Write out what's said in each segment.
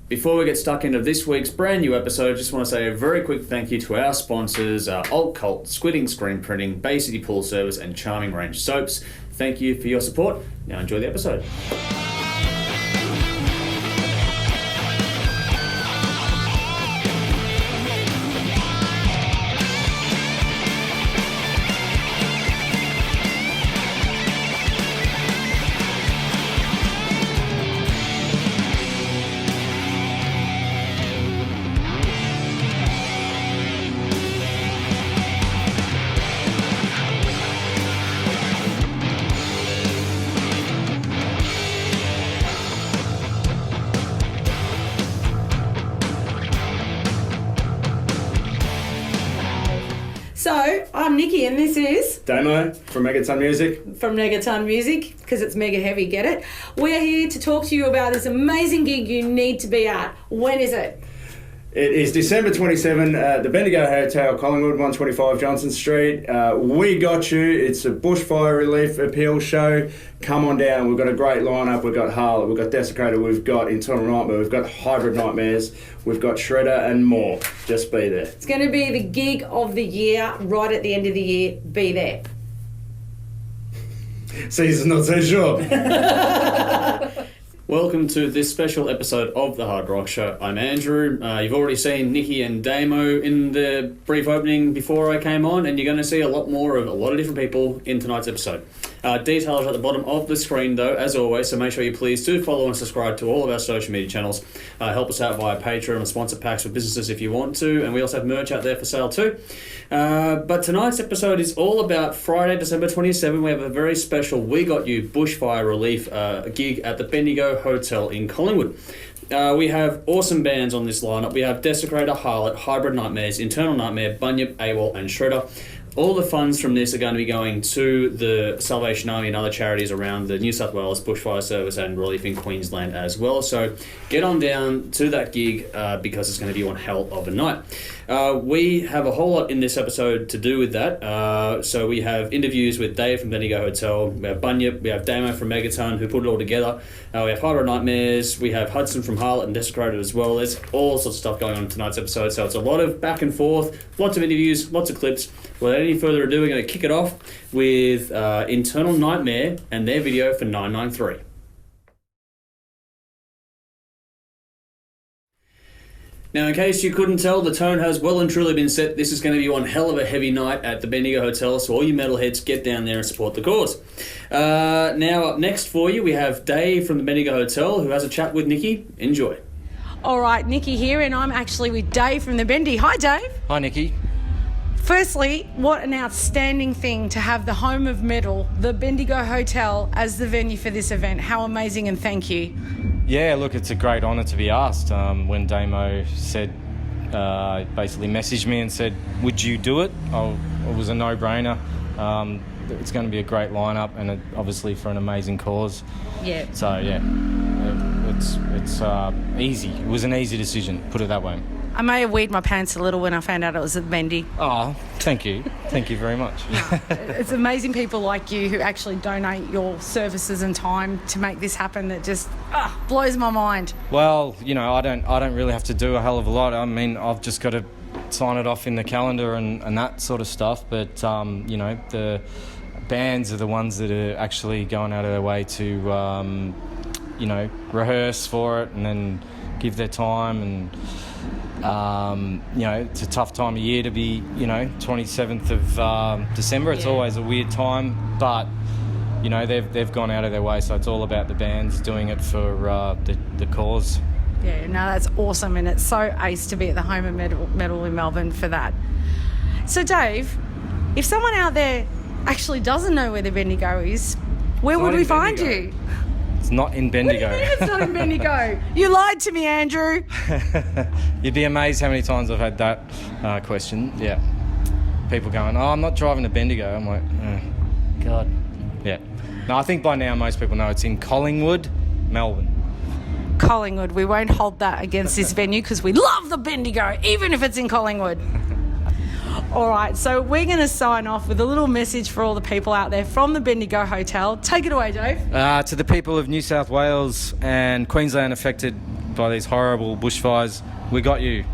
Before we get stuck into this week's brand new episode, I just want to say a very quick thank you to our sponsors, Alt Cult, Squidding Screen Printing, Bay City Pool Service, and Charming Range Soaps. Thank you for your support. Now enjoy the episode. So, I'm Nikki and this is... Damo from Megaton Music. From Megaton Music, because it's mega heavy, get it? We're here to talk to you about this amazing gig you need to be at. When is it? It is December 27 at the Bendigo Hotel, Collingwood, 125 Johnson Street. We got you. It's a Bushfire Relief Appeal show. Come on down. We've got a great lineup. We've got Harlot, we've got Desecrator, we've got Internal Nightmare, we've got Hybrid Nightmares, we've got Shredder and more. Just be there. It's going to be the gig of the year, right at the end of the year. Be there. Caesar's not so sure. Welcome to this special episode of The Hard Rock Show. I'm Andrew. You've already seen Nikki and Damo in the brief opening before I came on, and you're going to see a lot more of a lot of different people in tonight's episode. Details are at the bottom of the screen, though, as always, so make sure you please do follow and subscribe to all of our social media channels. Help us out via Patreon and sponsor packs for businesses if you want to, and we also have merch out there for sale too. But tonight's episode is all about Friday, December 27. We have a very special We Got You Bushfire Relief gig at the Bendigo Hotel in Collingwood. We have awesome bands on this lineup. We have Desecrator, Harlot, Hybrid Nightmares, Internal Nightmare, Bunyip, AWOL and Shredder. All the funds from this are going to be going to the Salvation Army and other charities around the New South Wales Bushfire Service and Relief in Queensland as well. So get on down to that gig because it's going to be one hell of a night. We have a whole lot in this episode to do with that. So we have interviews with Dave from Bendigo Hotel, we have Bunyip, we have Damo from Megaton who put it all together, we have Hybrid Nightmares, we have Hudson from Harlot and Desecrated as well. There's all sorts of stuff going on in tonight's episode, so it's a lot of back and forth, lots of interviews, lots of clips. Without any further ado, we're going to kick it off with Internal Nightmare and their video for 993. Now, in case you couldn't tell, the tone has well and truly been set. This is going to be one hell of a heavy night at the Bendigo Hotel, so all you metalheads, get down there and support the cause. Now, up next for you, we have Dave from the Bendigo Hotel, who has a chat with Nikki. Enjoy. All right, Nikki here, and I'm actually with Dave from the Bendy. Hi, Dave. Hi, Nikki. Firstly, what an outstanding thing to have the home of metal, the Bendigo Hotel, as the venue for this event. How amazing, and thank you. Yeah, look, it's a great honour to be asked. When Damo said, basically messaged me and said, would you do it? It was a no-brainer. It's going to be a great lineup and obviously for an amazing cause. Yeah. So, yeah, it's easy. It was an easy decision, put it that way. I may have weed my pants a little when I found out it was at Bendy. Oh, thank you. Thank you very much. No, it's amazing people like you who actually donate your services and time to make this happen. That just blows my mind. Well, you know, I don't really have to do a hell of a lot. I mean, I've just got to sign it off in the calendar and that sort of stuff. But, you know, the bands are the ones that are actually going out of their way to, you know, rehearse for it and then give their time and... you know, it's a tough time of year to be, you know, 27th of December. It's always a weird time, but, you know, they've gone out of their way, so it's all about the bands doing it for the cause. Yeah, no, that's awesome, and it's so ace to be at the home of metal in Melbourne for that. So, Dave, if someone out there actually doesn't know where the Bendigo is, where would we find you? It's not in Bendigo. What do you mean it's not in Bendigo? You lied to me, Andrew. You'd be amazed how many times I've had that question. Yeah. People going, I'm not driving to Bendigo. I'm like, oh, God. Yeah. No, I think by now most people know it's in Collingwood, Melbourne. Collingwood. We won't hold that against this venue because we love the Bendigo, even if it's in Collingwood. All right, so we're going to sign off with a little message for all the people out there from the Bendigo Hotel. Take it away, Dave. To the people of New South Wales and Queensland affected by these horrible bushfires, we got you.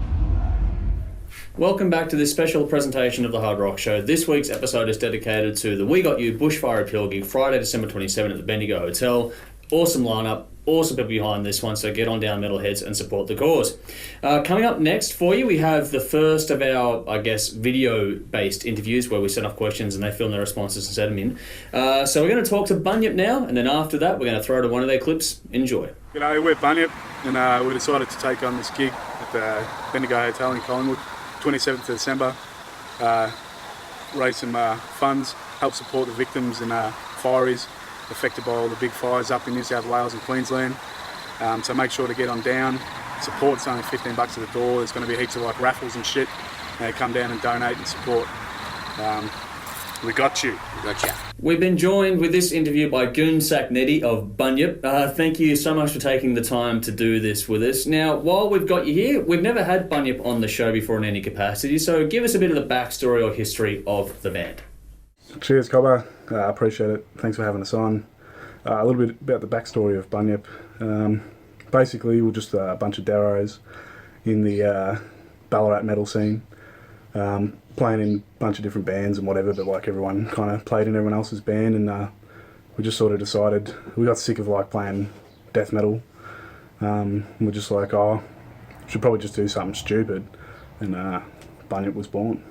Welcome back to this special presentation of the Hard Rock Show. This week's episode is dedicated to the We Got You Bushfire Appeal gig, Friday, December 27 at the Bendigo Hotel. Awesome lineup, awesome people behind this one, so get on down, metalheads, and support the cause. Coming up next for you, we have the first of our, I guess, video-based interviews where we set off questions and they film their responses and send them in. So we're going to talk to Bunyip now, and then after that, we're going to throw to one of their clips. Enjoy. G'day, we're Bunyip, and we decided to take on this gig at the Bendigo Hotel in Collingwood, 27th of December. Raise some funds, help support the victims and fireys affected by all the big fires up in New South Wales and Queensland. So make sure to get on down. Support's only $15 at the door. There's going to be heaps of like raffles and shit. Come down and donate and support. We got you. We got you. We've been joined with this interview by Goonsack Neddy of Bunyip. Thank you so much for taking the time to do this with us. Now, while we've got you here, we've never had Bunyip on the show before in any capacity, so give us a bit of the backstory or history of the band. Cheers, Cobber. Appreciate it. Thanks for having us on. A little bit about the backstory of Bunyip. Basically, we're just a bunch of Darrows in the Ballarat metal scene. Playing in a bunch of different bands and whatever, but like everyone kind of played in everyone else's band, and we just sort of decided, we got sick of like playing death metal. We're just like, should probably just do something stupid, and Bunyip was born.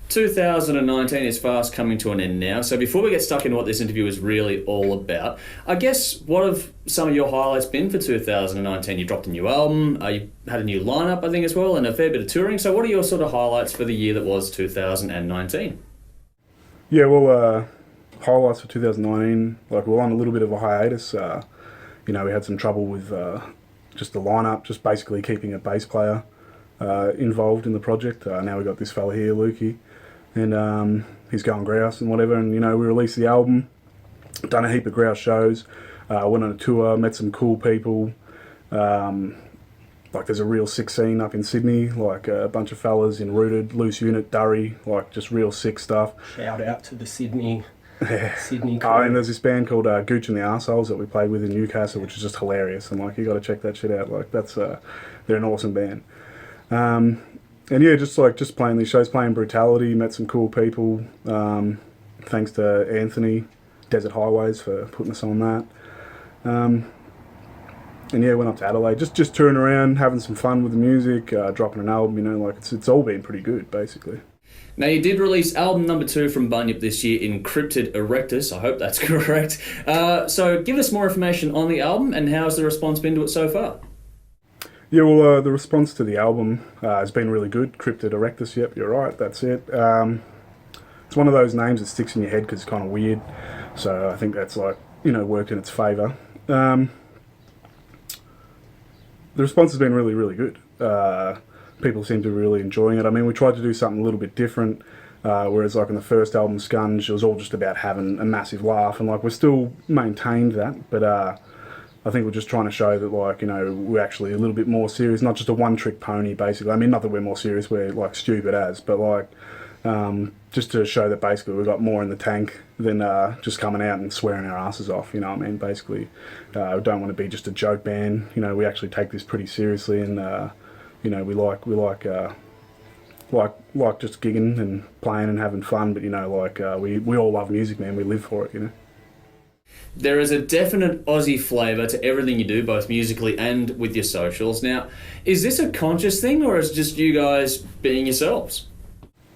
2019 is fast coming to an end now, so before we get stuck into what this interview is really all about, I guess what have some of your highlights been for 2019? You dropped a new album, you had a new lineup I think as well, and a fair bit of touring, so what are your sort of highlights for the year that was 2019? Yeah, well, highlights for 2019, like we're on a little bit of a hiatus. We had some trouble with just the lineup, just basically keeping a bass player involved in the project. Now we got this fella here, Lukey, and he's going grouse and whatever, and we released the album, done a heap of grouse shows, went on a tour, met some cool people. Like there's a real sick scene up in Sydney, like a bunch of fellas in Rooted, Loose Unit, Durry, like just real sick stuff. Shout out to the Sydney crew. And there's this band called Gooch and the Arseholes that we played with in Newcastle, which is just hilarious, and like you got to check that shit out. Like that's they're an awesome band. And yeah, just playing these shows, playing Brutality, met some cool people. Thanks to Anthony, Desert Highways, for putting us on that. And yeah, went up to Adelaide, just touring around, having some fun with the music, dropping an album. It's all been pretty good, basically. Now, you did release album number 2 from Bunyip this year, Encrypted Erectus. I hope that's correct. So give us more information on the album, and how's the response been to it so far? Yeah, well, the response to the album has been really good. Cryptid Erectus, yep, you're right, that's it. It's one of those names that sticks in your head because it's kind of weird. So I think that's worked in its favour. The response has been really, really good. People seem to be really enjoying it. I mean, we tried to do something a little bit different, whereas like in the first album, Scunge, it was all just about having a massive laugh, and like we still maintained that, but I think we're just trying to show that we're actually a little bit more serious, not just a one-trick pony, basically. I mean, not that we're more serious, we're like stupid as, but just to show that basically we've got more in the tank than just coming out and swearing our asses off, basically. We don't want to be just a joke band, we actually take this pretty seriously, and we like just gigging and playing and having fun, but we all love music, man, we live for it, There is a definite Aussie flavour to everything you do, both musically and with your socials. Now, is this a conscious thing, or is it just you guys being yourselves?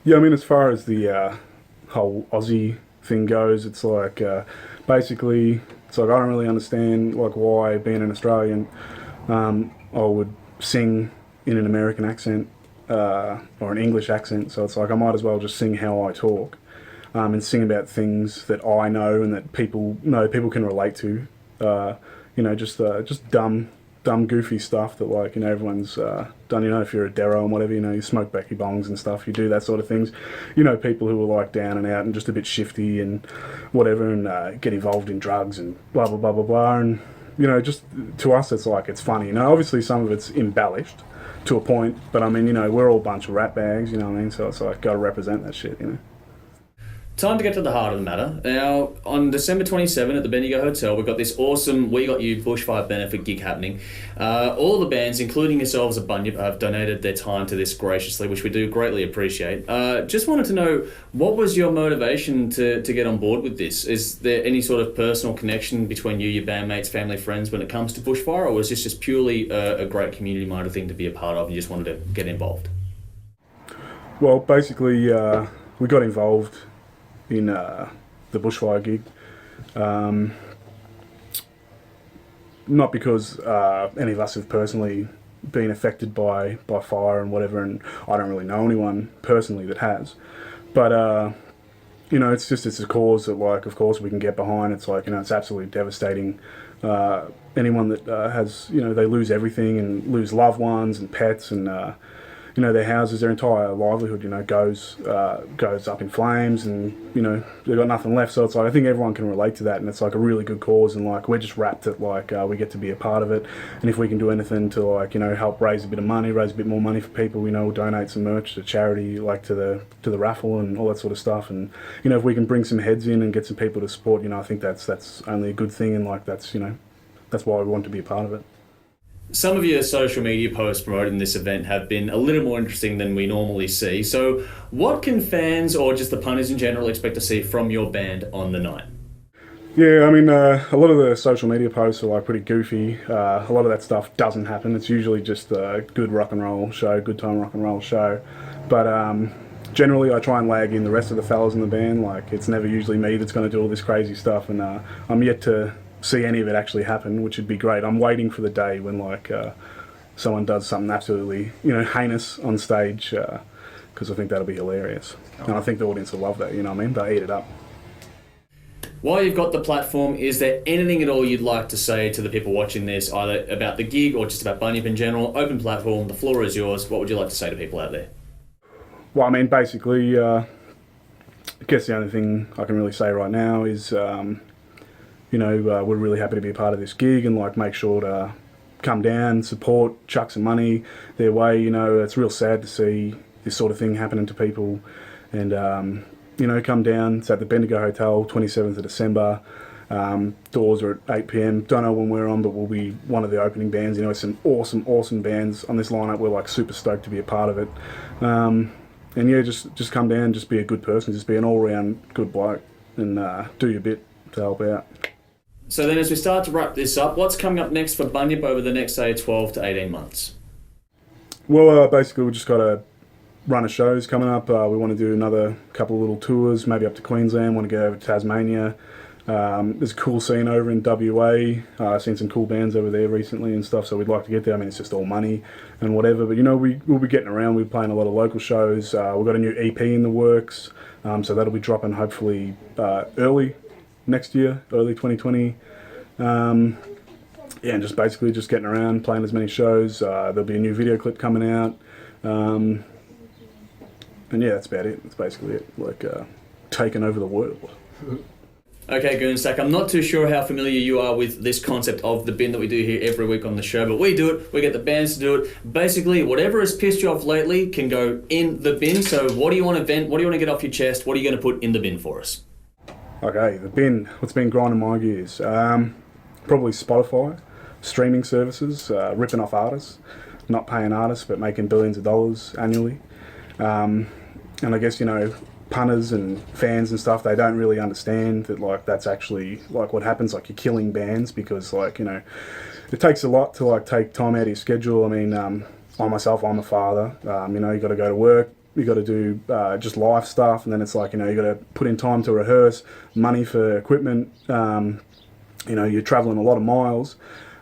Yeah, I mean, as far as the whole Aussie thing goes, it's like basically, it's like I don't really understand why, being an Australian, I would sing in an American accent or an English accent. So it's like I might as well just sing how I talk. And sing about things that I know and that people can relate to. Just dumb, goofy stuff that everyone's done. If you're a Darrow and whatever, you smoke Becky bongs and stuff. You do that sort of things. People who are down and out and just a bit shifty and whatever, and get involved in drugs and blah blah blah blah blah. And just to us, it's it's funny. Obviously some of it's embellished to a point, but I mean, we're all a bunch of rat bags. So it's got to represent that shit. Time to get to the heart of the matter. Now, on December 27 at the Bendigo Hotel, we've got this awesome We Got You Bushfire Benefit gig happening. All the bands, including yourselves at Bunyip, have donated their time to this graciously, which we do greatly appreciate. Just wanted to know, what was your motivation to get on board with this? Is there any sort of personal connection between you, your bandmates, family, friends when it comes to Bushfire, or was this just purely a great community-minded thing to be a part of and you just wanted to get involved? Well, basically, we got involved in the Bushfire gig. Not because any of us have personally been affected by fire and whatever, and I don't really know anyone personally that has. But, you know, it's a cause that, like, of course we can get behind. It's like, you know, it's absolutely devastating. Anyone that has, you know, they lose everything and lose loved ones and pets and, you know, their houses, their entire livelihood, you know, goes up in flames, and, you know, they've got nothing left. So it's like, I think everyone can relate to that, and it's like a really good cause, and like we're just rapt that like we get to be a part of it, and if we can do anything to, like, you know, help raise a bit of money, raise a bit more money for people, you know, we'll donate some merch to charity, like to the raffle and all that sort of stuff, and, you know, if we can bring some heads in and get some people to support, you know, I think that's only a good thing, and like that's, you know, that's why we want to be a part of it. Some of your social media posts promoting this event have been a little more interesting than we normally see. So what can fans, or just the punters in general, expect to see from your band on the night? Yeah, I mean, a lot of the social media posts are like pretty goofy. A lot of that stuff doesn't happen. It's usually just a good rock and roll show, good time rock and roll show. But generally I try and lag in the rest of the fellas in the band. Like, it's never usually me that's going to do all this crazy stuff, and I'm yet to see any of it actually happen, which would be great. I'm waiting for the day when, like, someone does something absolutely, you know, heinous on stage, because I think that'll be hilarious. And I think the audience will love that, you know what I mean? They'll eat it up. While you've got the platform, is there anything at all you'd like to say to the people watching this, either about the gig or just about Bunyip in general? Open platform, the floor is yours. What would you like to say to people out there? Well, I mean, basically, I guess the only thing I can really say right now is, you know, we're really happy to be a part of this gig, and like make sure to come down, support, chuck some money their way. You know, it's real sad to see this sort of thing happening to people, and you know, come down. It's at the Bendigo Hotel, 27th of December. Doors are at 8 p.m. Don't know when we're on, but we'll be one of the opening bands. You know, it's some awesome bands on this lineup. We're like super stoked to be a part of it. And yeah, just come down, just be a good person, just be an all-round good bloke, and do your bit to help out. So then, as we start to wrap this up, what's coming up next for Bunyip over the next, say, 12 to 18 months? Well, basically, we've just got a run of shows coming up. We want to do another couple of little tours, maybe up to Queensland, want to go over to Tasmania. There's a cool scene over in WA. I've seen some cool bands over there recently and stuff, so we'd like to get there. I mean, it's just all money and whatever, but, you know, we'll be getting around. We're playing a lot of local shows. We've got a new EP in the works, so that'll be dropping hopefully early next year, early 2020. Yeah, and just basically just getting around, playing as many shows. There'll be a new video clip coming out. And yeah, that's about it. That's basically it. Like, taking over the world. Okay, Goonstack, I'm not too sure how familiar you are with this concept of the bin that we do here every week on the show, but we do it, we get the bands to do it. Basically, whatever has pissed you off lately can go in the bin. So what do you want to vent? What do you want to get off your chest? What are you going to put in the bin for us? Okay, the bin. What's been grinding my gears? Probably Spotify, streaming services, ripping off artists, not paying artists, but making billions of dollars annually. And I guess, you know, punters and fans and stuff, they don't really understand that, like, that's actually, like, what happens. Like, you're killing bands because, like, you know, it takes a lot to, like, take time out of your schedule. I mean, I myself, I'm a father. You know, you got to go to work, you got to do just life stuff, and then it's like, you know, you got to put in time to rehearse, money for equipment. You know, you're traveling a lot of miles.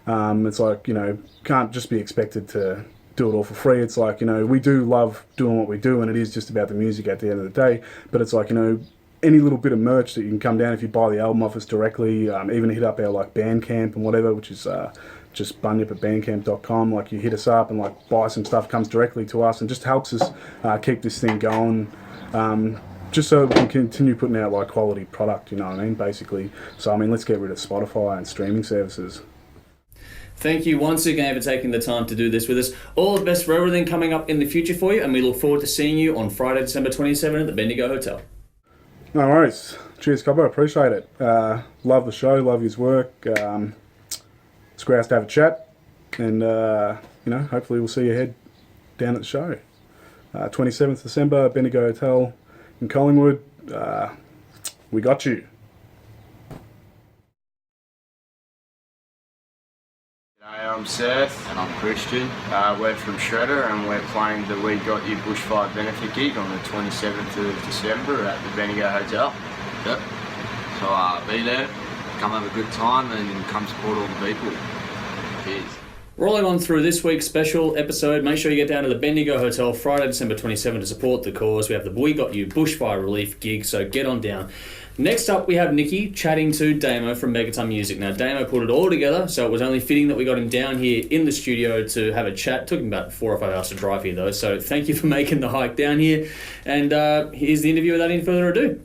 It's like, you know, can't just be expected to do it all for free. It's like, you know, we do love doing what we do, and it is just about the music at the end of the day. But it's like, you know, any little bit of merch that you can come down if you buy the album off us directly, even hit up our like Bandcamp and whatever, which is just bunyip at bandcamp.com. Like, you hit us up and like buy some stuff, comes directly to us and just helps us keep this thing going. Just so we can continue putting out like quality product, you know what I mean, basically. So I mean, let's get rid of Spotify and streaming services. Thank you once again for taking the time to do this with us. All the best for everything coming up in the future for you, and we look forward to seeing you on Friday, December 27 at the Bendigo Hotel. No worries. Cheers, Cobbo. Appreciate it. Love the show. Love his work. It's great to have a chat, and hopefully we'll see you head down at the show. 27th December, Bendigo Hotel in Collingwood. We got you. G'day, I'm Seth. And I'm Christian. We're from Shredder and we're playing the We Got You Bushfire Benefit gig on the 27th of December at the Bendigo Hotel. Yep. So be there, come have a good time and come support all the people. Cheers. Rolling on through this week's special episode, make sure you get down to the Bendigo Hotel Friday, December 27 to support the cause. We have the We Got You Bushfire Relief gig, so get on down. Next up, we have Nikki chatting to Damo from Megaton Music. Now, Damo put it all together, so it was only fitting that we got him down here in the studio to have a chat. Took him about 4 or 5 hours to drive here, though, so thank you for making the hike down here. And here's the interview without any further ado.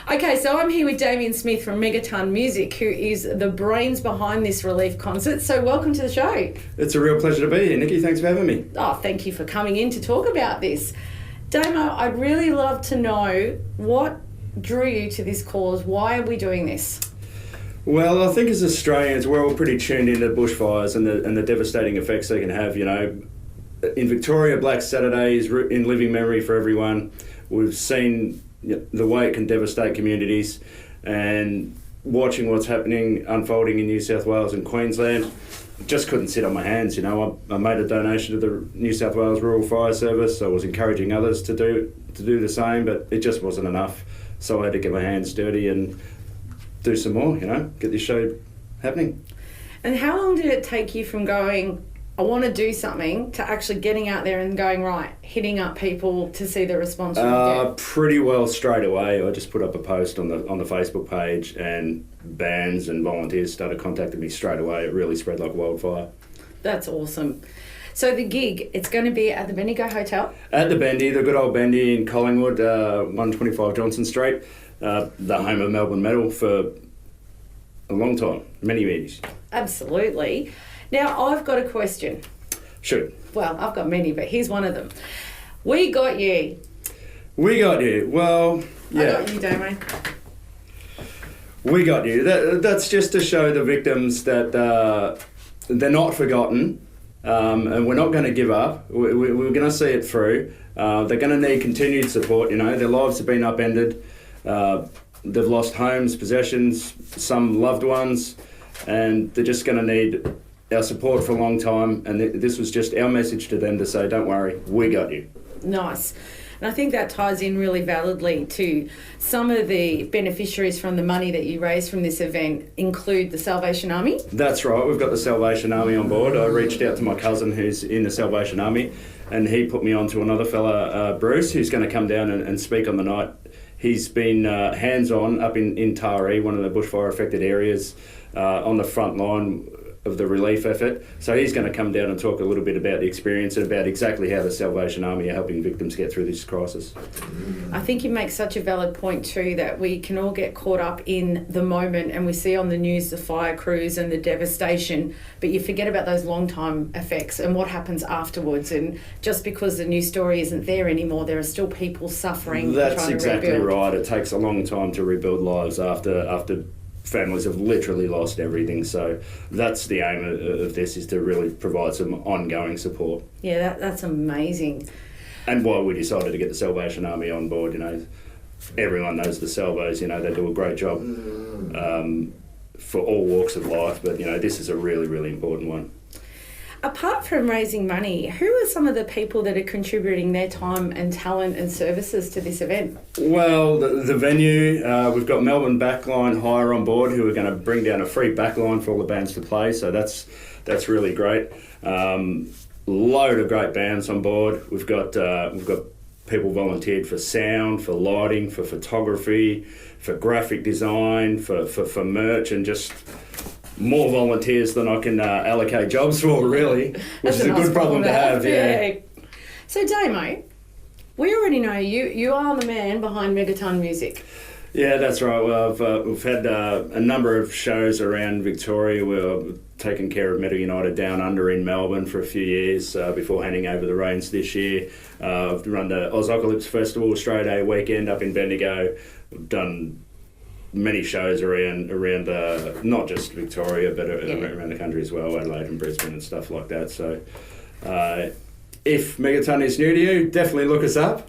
Okay, so I'm here with Damien Smith from Megaton Music, who is the brains behind this relief concert. So welcome to the show. It's a real pleasure to be here, Nikki. Thanks for having me. Oh, thank you for coming in to talk about this. Damo, I'd really love to know what drew you to this cause. Why are we doing this? Well, I think as Australians, we're all pretty tuned into bushfires and the devastating effects they can have. You know, in Victoria, Black Saturday is in living memory for everyone. We've seen the way it can devastate communities, and watching what's happening unfolding in New South Wales and Queensland, just couldn't sit on my hands. You know, I made a donation to the New South Wales Rural Fire Service. I was encouraging others to do the same, but it just wasn't enough. So I had to get my hands dirty and do some more. You know, get this show happening. And how long did it take you from going, I want to do something, to actually getting out there and going, right, hitting up people to see the response from you? Pretty well straight away. I just put up a post on the Facebook page, and bands and volunteers started contacting me straight away. It really spread like wildfire. That's awesome. So the gig, it's going to be at the Bendigo Hotel? At the Bendy, the good old Bendy in Collingwood, 125 Johnson Street, the home of Melbourne Metal for a long time, many years. Absolutely. Now, I've got a question. Sure. Well, I've got many, but here's one of them. We got you. We got you. Well, yeah. I got you, Damo. We got you. That's just to show the victims that they're not forgotten, and we're not going to give up. We're going to see it through. They're going to need continued support. You know, their lives have been upended. They've lost homes, possessions, some loved ones, and they're just going to need our support for a long time, and this was just our message to them to say, don't worry, we got you. Nice. And I think that ties in really validly to some of the beneficiaries from the money that you raise from this event include the Salvation Army. That's right, we've got the Salvation Army on board. I reached out to my cousin who's in the Salvation Army, and he put me on to another fella, Bruce, who's going to come down and speak on the night. He's been hands-on up in Taree, one of the bushfire affected areas, on the front line of the relief effort. So he's going to come down and talk a little bit about the experience and about exactly how the Salvation Army are helping victims get through this crisis. I think you make such a valid point too, that we can all get caught up in the moment and we see on the news the fire crews and the devastation, but you forget about those long-time effects and what happens afterwards. And just because the news story isn't there anymore, there are still people suffering. That's exactly right. It takes a long time to rebuild lives after families have literally lost everything. So that's the aim of this, is to really provide some ongoing support. Yeah, that's amazing. And why we decided to get the Salvation Army on board, you know, everyone knows the Salvos, you know, they do a great job for all walks of life, but, you know, this is a really, really important one. Apart from raising money, who are some of the people that are contributing their time and talent and services to this event? Well, the venue, we've got Melbourne Backline Hire on board, who are going to bring down a free backline for all the bands to play, so that's really great. Load of great bands on board. We've got people volunteered for sound, for lighting, for photography, for graphic design, for merch, and just more volunteers than I can allocate jobs for, really, which is a good problem to have. Yeah. So, Damo, we already know you are the man behind Megaton Music. Yeah, that's right. Well, we've had a number of shows around Victoria. We're taking care of Metal United Down Under in Melbourne for a few years before handing over the reins this year. I've run the Ozocalypse Festival Australia Day weekend up in Bendigo. We've done many shows around not just Victoria, but around the country as well, Adelaide and Brisbane and stuff like that. So if Megaton is new to you, definitely look us up.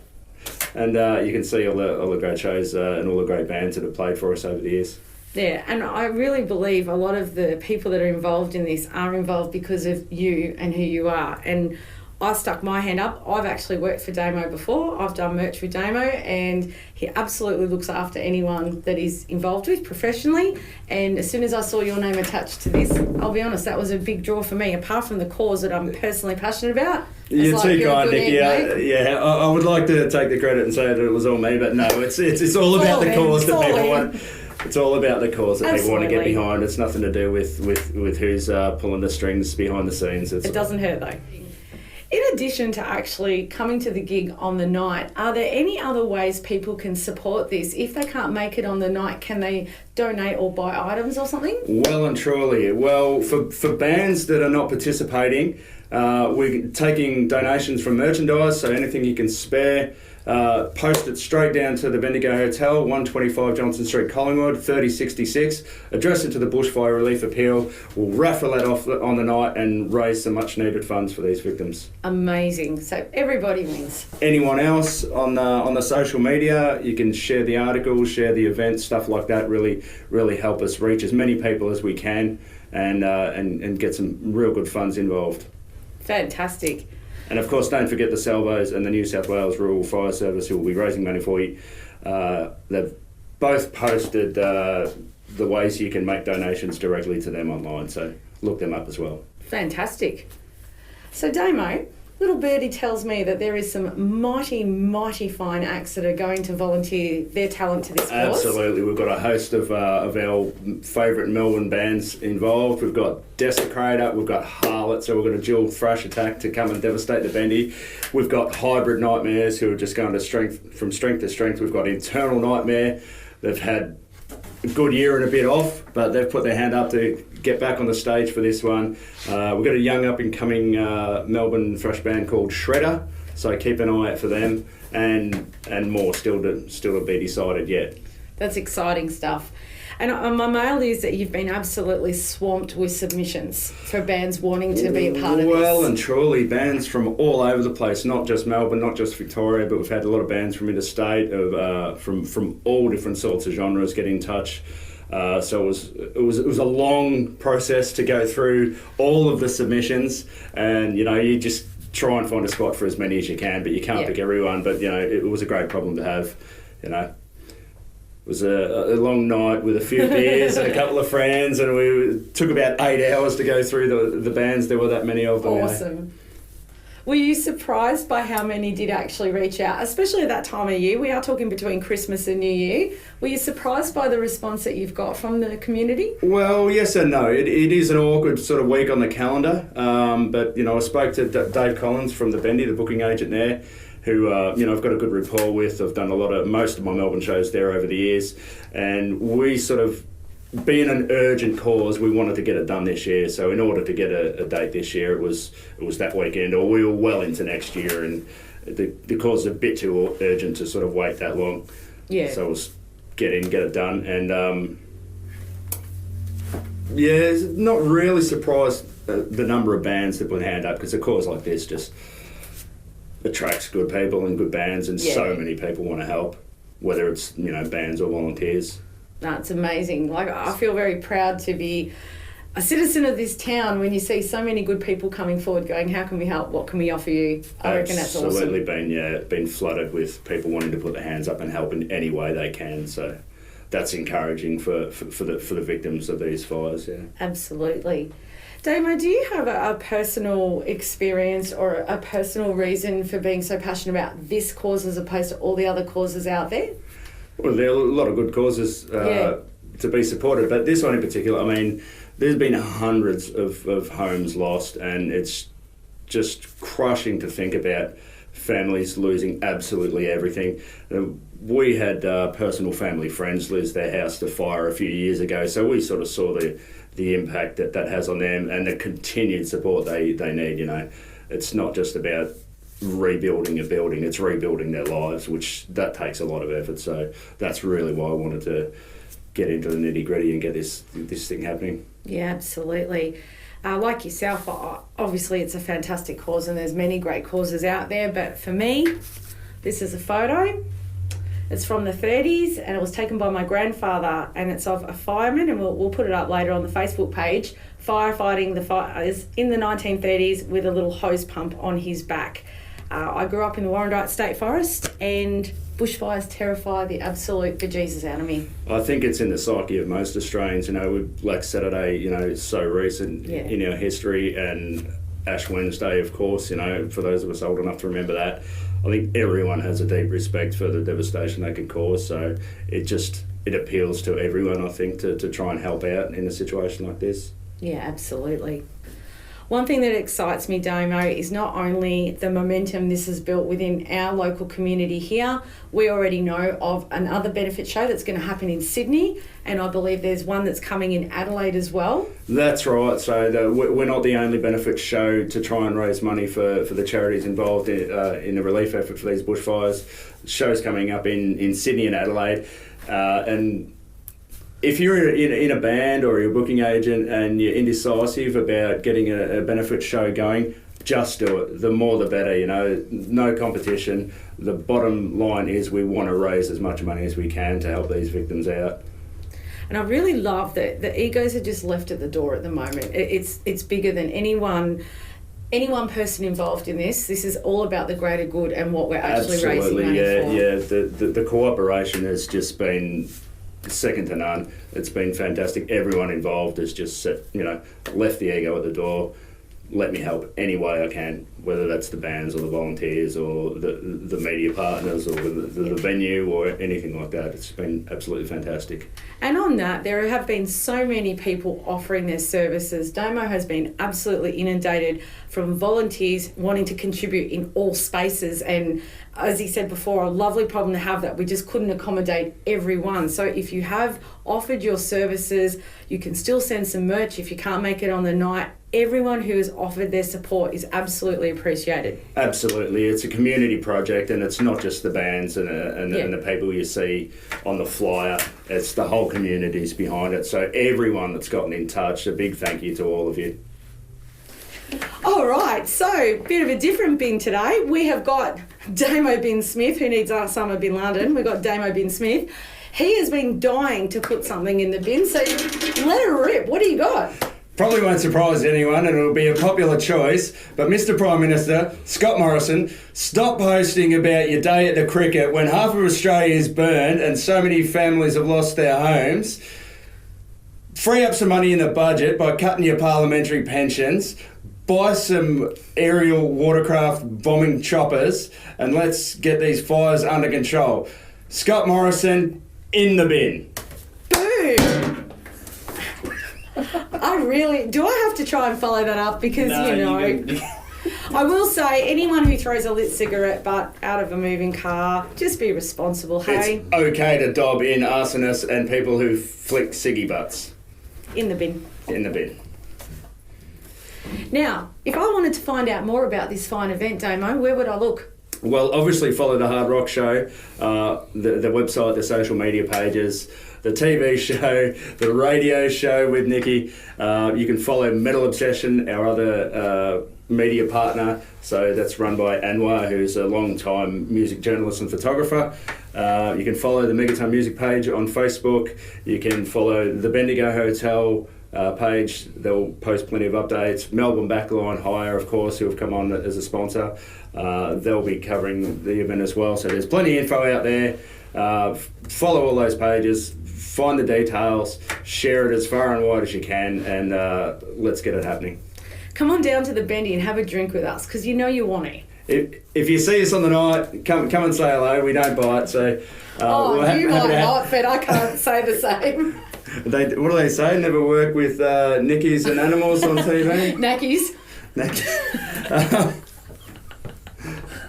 And you can see all the great shows and all the great bands that have played for us over the years. Yeah, and I really believe a lot of the people that are involved in this are involved because of you and who you are. And I stuck my hand up. I've actually worked for Damo before. I've done merch with Damo, and he absolutely looks after anyone that he's involved with professionally. And as soon as I saw your name attached to this, I'll be honest, that was a big draw for me, apart from the cause that I'm personally passionate about. You're too kind, Nick. Yeah, I would like to take the credit and say that it was all me, but no, it's all about the cause that people want. It's all about the cause that people want to get behind. It's nothing to do with who's pulling the strings behind the scenes. It doesn't hurt though. In addition to actually coming to the gig on the night, are there any other ways people can support this? If they can't make it on the night, can they donate or buy items or something? Well and truly. Well, for bands that are not participating, we're taking donations from merchandise, so anything you can spare. Post it straight down to the Bendigo Hotel, 125 Johnson Street, Collingwood, 3066. Address it to the Bushfire Relief Appeal. We'll raffle that off on the night and raise some much needed funds for these victims. Amazing. So everybody wins. Anyone else on the social media, you can share the articles, share the event, stuff like that. Really help us reach as many people as we can and get some real good funds involved. Fantastic. And of course, don't forget the Salvos and the New South Wales Rural Fire Service, who will be raising money for you. They've both posted the ways you can make donations directly to them online, so look them up as well. Fantastic. So Damo, little birdie tells me that there is some mighty, mighty fine acts that are going to volunteer their talent to this cause. Absolutely. We've got a host of our favourite Melbourne bands involved. We've got Desecrator, we've got Harlot, so we've got a dual thrash attack to come and devastate the Bendy. We've got Hybrid Nightmares, who are just going to strength to strength. We've got Internal Nightmare. They've had a good year and a bit off, but they've put their hand up to get back on the stage for this one. We've got a young up-and-coming Melbourne thrash band called Shredder, so keep an eye out for them, and more still to be decided yet. That's exciting stuff. And my mail is that you've been absolutely swamped with submissions for bands wanting to be a part of this. Well and truly, bands from all over the place, not just Melbourne, not just Victoria, but we've had a lot of bands from interstate, from all different sorts of genres get in touch. So it was a long process to go through all of the submissions, and you just try and find a spot for as many as you can, but you can't pick everyone. But it was a great problem to have. It was a long night with a few beers and a couple of friends, and we took about 8 hours to go through the bands. There were that many of them. Awesome. Were you surprised by how many did actually reach out, especially at that time of year? We are talking between Christmas and New Year. Were you surprised by the response that you've got from the community? Well, yes and no. It is an awkward sort of week on the calendar, but I spoke to Dave Collins from the Bendy, the booking agent there, who I've got a good rapport with. I've done most of my Melbourne shows there over the years, and we sort of, being an urgent cause, we wanted to get it done this year. So in order to get a date this year, it was that weekend, or we were well into next year, and the cause is a bit too urgent to sort of wait that long. Yeah. So it was get it done, and not really surprised the number of bands that put hand up, because a cause like this just attracts good people and good bands, and so many people want to help, whether it's bands or volunteers. No, it's amazing. I feel very proud to be a citizen of this town when you see so many good people coming forward going, how can we help? What can we offer you? I reckon that's awesome. Absolutely been flooded with people wanting to put their hands up and help in any way they can. So that's encouraging for the victims of these fires. Yeah. Absolutely. Damo, do you have a personal experience or a personal reason for being so passionate about this cause as opposed to all the other causes out there? Well, there are a lot of good causes to be supported, but this one in particular, there's been hundreds of homes lost, and it's just crushing to think about families losing absolutely everything. We had personal family friends lose their house to fire a few years ago, so we sort of saw the impact that has on them and the continued support they need. You know, it's not just about rebuilding a building, it's rebuilding their lives, which that takes a lot of effort. So that's really why I wanted to get into the nitty-gritty and get this thing happening. Yeah, absolutely. Like yourself, obviously it's a fantastic cause and there's many great causes out there, but for me, this is a photo. It's from the 30s and it was taken by my grandfather, and it's of a fireman, and we'll put it up later on the Facebook page, firefighting the fires in the 1930s with a little hose pump on his back. I grew up in the Warrandyte State Forest, and bushfires terrify the absolute bejesus out of me. I think it's in the psyche of most Australians. You know, with Black Saturday, you know, it's so recent in our history, and Ash Wednesday, of course, you know, for those of us old enough to remember that. I think everyone has a deep respect for the devastation they can cause, so it appeals to everyone, I think, to try and help out in a situation like this. Yeah, absolutely. One thing that excites me, Damo, is not only the momentum this has built within our local community here. We already know of another benefit show that's going to happen in Sydney, and I believe there's one that's coming in Adelaide as well. That's right. So we're not the only benefit show to try and raise money for the charities involved in the relief effort for these bushfires. The show's coming up in Sydney and Adelaide, and if you're in a band or you're a booking agent and you're indecisive about getting a benefit show going, just do it. The more the better, you know, no competition. The bottom line is we want to raise as much money as we can to help these victims out. And I really love that the egos are just left at the door at the moment. It's bigger than any one person involved in this. This is all about the greater good and what we're actually raising money for. Yeah. The cooperation has just been second to none. It's been fantastic. Everyone involved has just left the ego at the door. Let me help any way I can, whether that's the bands or the volunteers or the media partners or the venue or anything like that. It's been absolutely fantastic. And on that, there have been so many people offering their services. Damo has been absolutely inundated from volunteers wanting to contribute in all spaces, and as he said before, a lovely problem to have that we just couldn't accommodate everyone. So if you have offered your services, you can still send some merch if you can't make it on the night. Everyone who has offered their support is absolutely appreciated. Absolutely. It's a community project, and it's not just the bands and the people you see on the flyer. It's the whole community's behind it. So everyone that's gotten in touch, a big thank you to all of you. All right, so bit of a different bin today. We have got Damo Bin Smith, who needs Osama Bin Laden. We've got Damo Bin Smith. He has been dying to put something in the bin, so let her rip. What do you got? Probably won't surprise anyone, and it'll be a popular choice, but Mr Prime Minister, Scott Morrison, stop posting about your day at the cricket when half of Australia is burned and so many families have lost their homes. Free up some money in the budget by cutting your parliamentary pensions, buy some aerial watercraft bombing choppers, and let's get these fires under control. Scott Morrison, in the bin. Boom! Do I have to try and follow that up? Because, I will say, anyone who throws a lit cigarette butt out of a moving car, just be responsible, hey? It's okay to dob in arsonists and people who flick ciggy butts. In the bin. In the bin. Now, if I wanted to find out more about this fine event, Damo, where would I look? Well, obviously follow the Hard Rock Show, the website, the social media pages, the TV show, the radio show with Nikki. You can follow Metal Obsession, our other media partner. So that's run by Anwar, who's a long-time music journalist and photographer. You can follow the Megaton Music page on Facebook. You can follow the Bendigo Hotel page. They'll post plenty of updates. Melbourne Backline Hire, of course, who have come on as a sponsor. They'll be covering the event as well. So there's plenty of info out there. Follow all those pages, find the details, share it as far and wide as you can, and let's get it happening. Come on down to the Bendy and have a drink with us, because you know you want it. If you see us on the night, come and say hello. We don't bite, so... you might not, but I can't say the same. What do they say? Never work with Nickies and animals on TV? Knackies.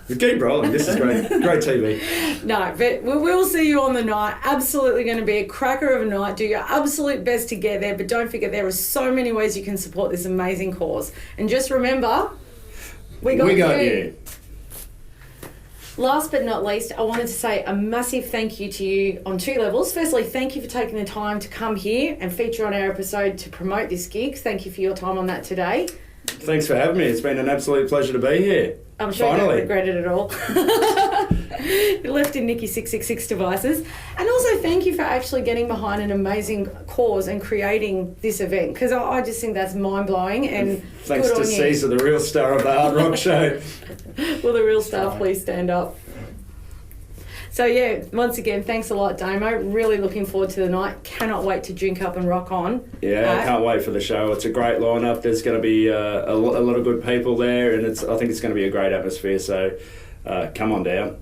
Keep rolling. This is great. Great TV. No, but we will see you on the night. Absolutely going to be a cracker of a night. Do your absolute best to get there, but don't forget there are so many ways you can support this amazing cause. And just remember, we got you. Last but not least, I wanted to say a massive thank you to you on 2 levels. Firstly, thank you for taking the time to come here and feature on our episode to promote this gig. Thank you for your time on that today. Thanks for having me. It's been an absolute pleasure to be here. I'm sure you don't regret it at all. You left in Nikki 666 devices. And also thank you for actually getting behind an amazing cause and creating this event, because I just think that's mind-blowing. And thanks to Caesar, the real star of the Hard Rock Show. Will the real star please stand up? So yeah, once again, thanks a lot, Damo. Really looking forward to the night. Cannot wait to drink up and rock on. Yeah, I can't wait for the show. It's a great lineup. There's going to be a lot of good people there, and I think it's going to be a great atmosphere. So come on down.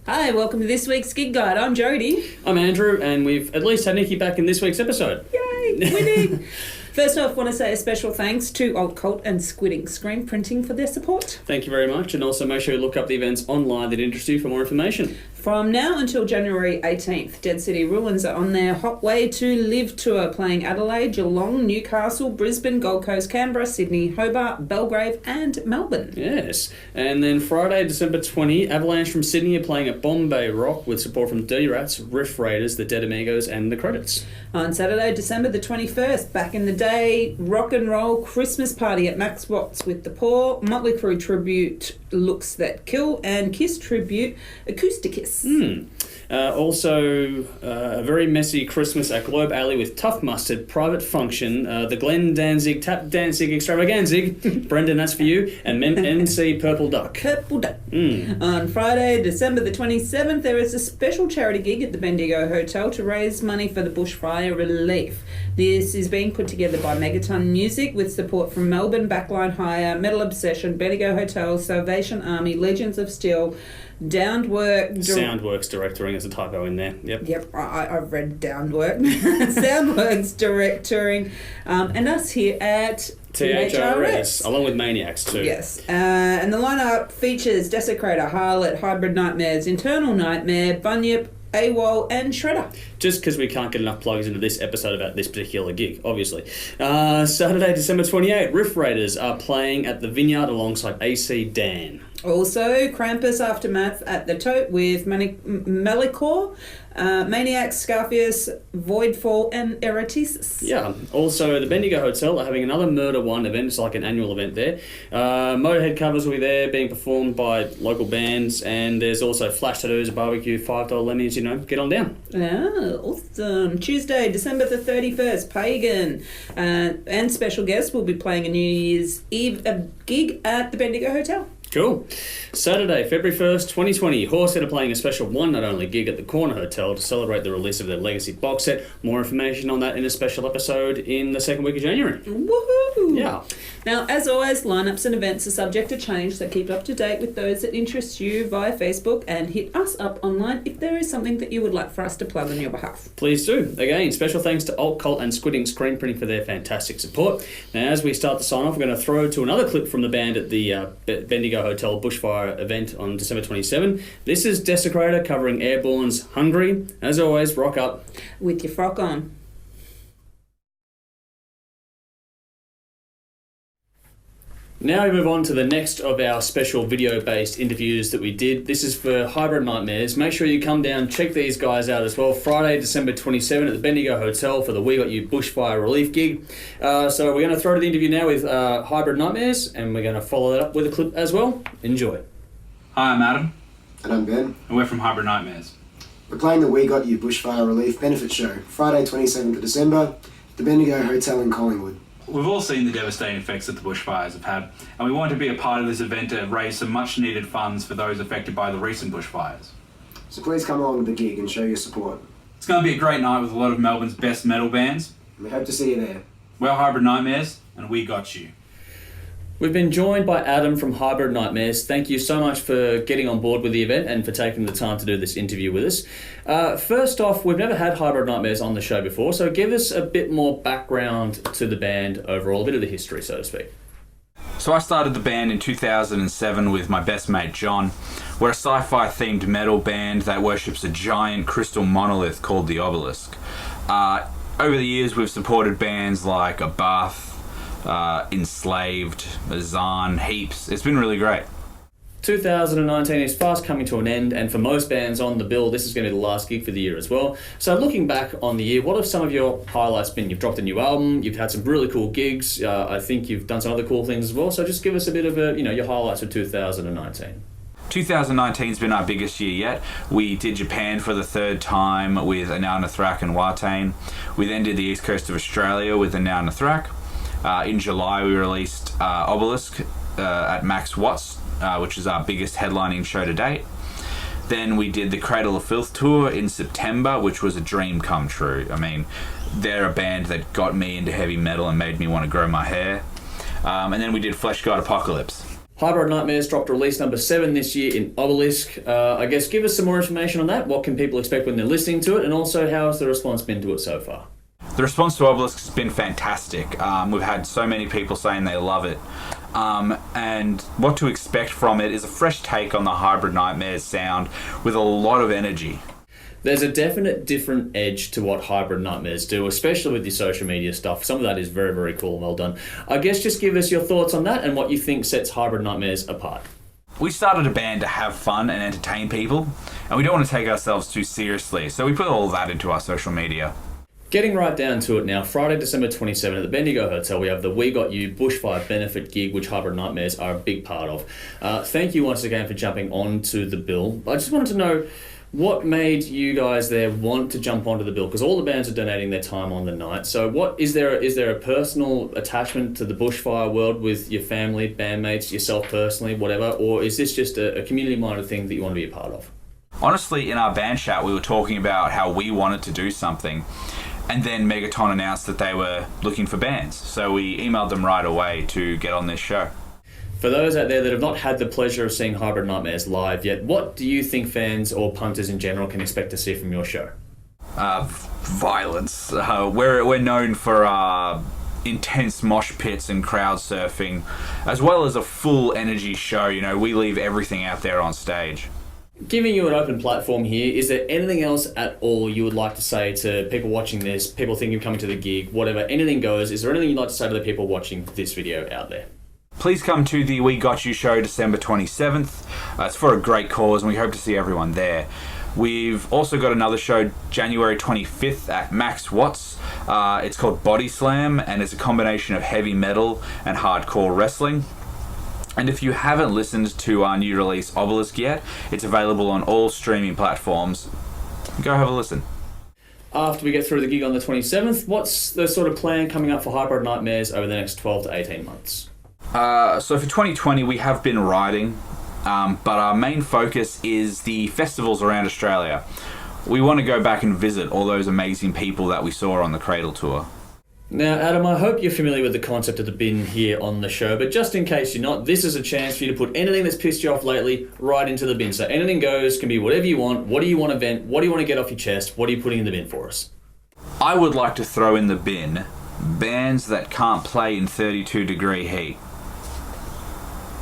Hi, welcome to this week's Gig Guide. I'm Jodie. I'm Andrew, and we've at least had Nikki back in this week's episode. Yay, winning! First off, I want to say a special thanks to Alt Cult and Squidding Screen Printing for their support. Thank you very much, and also make sure you look up the events online that interest you for more information. From now until January 18th, Dead City Ruins are on their Hot Way to Live tour, playing Adelaide, Geelong, Newcastle, Brisbane, Gold Coast, Canberra, Sydney, Hobart, Belgrave and Melbourne. Yes. And then Friday, December 20, Avalanche from Sydney are playing at Bombay Rock with support from Dirty Rats, Riff Raiders, the Dead Amigos and the Credits. On Saturday, December the 21st, back in the day, rock and roll Christmas party at Max Watts with The Poor, Motley Crue tribute Looks That Kill and Kiss tribute Acousticus. Also, a very messy Christmas at Globe Alley with Tough Mustard, Private Function, the Glenn Danzig Tap Danzig Extravaganzig, Brendan, that's for you, and MC Purple Duck. Purple Duck. On Friday, December the 27th, there is a special charity gig at the Bendigo Hotel to raise money for the Bushfire Relief. This is being put together by Megaton Music with support from Melbourne, Backline Hire, Metal Obsession, Bendigo Hotel, Salvation Army, Legions of Steel, Soundworks Directoring, there's a typo in there. Yep, I've read Downwork. Soundworks Directoring, and us here at THRS, along with Maniacs too. Yes, and the lineup features Desecrator, Harlot, Hybrid Nightmares, Internal Nightmare, Bunyip, AWOL and Shredder. Just because we can't get enough plugs into this episode about this particular gig, obviously. Saturday, December 28, Riff Raiders are playing at the Vineyard alongside AC Dan. Also, Krampus Aftermath at the Tote with Melicor, Maniacs, Scarfius, Voidfall, and Erotesis. Yeah. Also, the Bendigo Hotel are having another Murder One event. It's like an annual event there. Motorhead covers will be there, being performed by local bands, and there's also Flash Tattoos, a barbecue, $5 lemons. Get on down. Ah, awesome. Tuesday, December the 31st, Pagan and special guests will be playing a New Year's Eve gig at the Bendigo Hotel. Cool. Saturday, February 1st, 2020, Horsehead are playing a special one-night-only gig at the Corner Hotel to celebrate the release of their Legacy box set. More information on that in a special episode in the second week of January. Woohoo! Yeah. Now, as always, lineups and events are subject to change, so keep up to date with those that interest you via Facebook and hit us up online if there is something that you would like for us to plug on your behalf. Please do. Again, special thanks to Alt Cult and Squidding Screen Printing for their fantastic support. Now, as we start to sign off, we're going to throw to another clip from the band at the Bendigo Hotel Bushfire event on December 27. This is Desecrator covering Airborne's Hungry. As always, rock up with your frock on. Now we move on to the next of our special video-based interviews that we did. This is for Hybrid Nightmares. Make sure you come down, check these guys out as well. Friday, December 27 at the Bendigo Hotel for the We Got You Bushfire Relief gig. So we're going to throw to the interview now with Hybrid Nightmares, and we're going to follow that up with a clip as well. Enjoy. Hi, I'm Adam. And I'm Ben. And we're from Hybrid Nightmares. We're playing the We Got You Bushfire Relief Benefit Show, Friday 27th of December, at the Bendigo Hotel in Collingwood. We've all seen the devastating effects that the bushfires have had, and we want to be a part of this event to raise some much-needed funds for those affected by the recent bushfires. So please come along to the gig and show your support. It's going to be a great night with a lot of Melbourne's best metal bands. We hope to see you there. We're Hybrid Nightmares, and we got you. We've been joined by Adam from Hybrid Nightmares. Thank you so much for getting on board with the event and for taking the time to do this interview with us. First off, we've never had Hybrid Nightmares on the show before, so give us a bit more background to the band overall, a bit of the history, so to speak. So I started the band in 2007 with my best mate John. We're a sci-fi themed metal band that worships a giant crystal monolith called the Obelisk. Over the years we've supported bands like Abath, Enslaved, Azan, heaps. It's been really great. 2019 is fast coming to an end, and for most bands on the bill, this is going to be the last gig for the year as well. So looking back on the year, what have some of your highlights been? You've dropped a new album, you've had some really cool gigs, I think you've done some other cool things as well, so just give us a bit of your highlights of 2019. 2019's been our biggest year yet. We did Japan for the third time with Anau Nathrak and Watain. We then did the east coast of Australia with Anau Nathrak. In July we released Obelisk at Max Watts, which is our biggest headlining show to date. Then we did the Cradle of Filth tour in September, which was a dream come true. I mean, they're a band that got me into heavy metal and made me want to grow my hair. And then we did Flesh God Apocalypse. Hybrid Nightmares dropped release number 7 this year in Obelisk. I guess give us some more information on that. What can people expect when they're listening to it, and also how has the response been to it so far? The response to Obelisk has been fantastic. We've had so many people saying they love it. And what to expect from it is a fresh take on the Hybrid Nightmares sound with a lot of energy. There's a definite different edge to what Hybrid Nightmares do, especially with the social media stuff. Some of that is very, very cool and well done. I guess just give us your thoughts on that and what you think sets Hybrid Nightmares apart. We started a band to have fun and entertain people, and we don't want to take ourselves too seriously, so we put all that into our social media. Getting right down to it now, Friday, December 27 at the Bendigo Hotel, we have the We Got You Bushfire Benefit gig, which Hybrid Nightmares are a big part of. Thank you once again for jumping onto the bill. I just wanted to know, what made you guys there want to jump onto the bill? Because all the bands are donating their time on the night. So what is there a personal attachment to the bushfire world with your family, bandmates, yourself personally, whatever? Or is this just a community-minded thing that you want to be a part of? Honestly, in our band chat, we were talking about how we wanted to do something. And then Megaton announced that they were looking for bands. So we emailed them right away to get on this show. For those out there that have not had the pleasure of seeing Hybrid Nightmares live yet, what do you think fans or punters in general can expect to see from your show? Violence. We're known for intense mosh pits and crowd surfing, as well as a full energy show. You know, we leave everything out there on stage. Giving you an open platform here, is there anything else at all you would like to say to people watching this, people thinking of coming to the gig, whatever, anything goes? Is there anything you'd like to say to the people watching this video out there? Please come to the We Got You show December 27th. It's for a great cause and we hope to see everyone there. We've also got another show January 25th at Max Watts. It's called Body Slam and it's a combination of heavy metal and hardcore wrestling. And if you haven't listened to our new release Obelisk yet, it's available on all streaming platforms. Go have a listen. After we get through the gig on the 27th, what's the sort of plan coming up for Hybrid Nightmares over the next 12 to 18 months? So for 2020 we have been writing, but our main focus is the festivals around Australia. We want to go back and visit all those amazing people that we saw on the Cradle tour. Now, Adam, I hope you're familiar with the concept of the bin here on the show, but just in case you're not, this is a chance for you to put anything that's pissed you off lately right into the bin. So anything goes, can be whatever you want. What do you want to vent? What do you want to get off your chest? What are you putting in the bin for us? I would like to throw in the bin bands that can't play in 32-degree heat.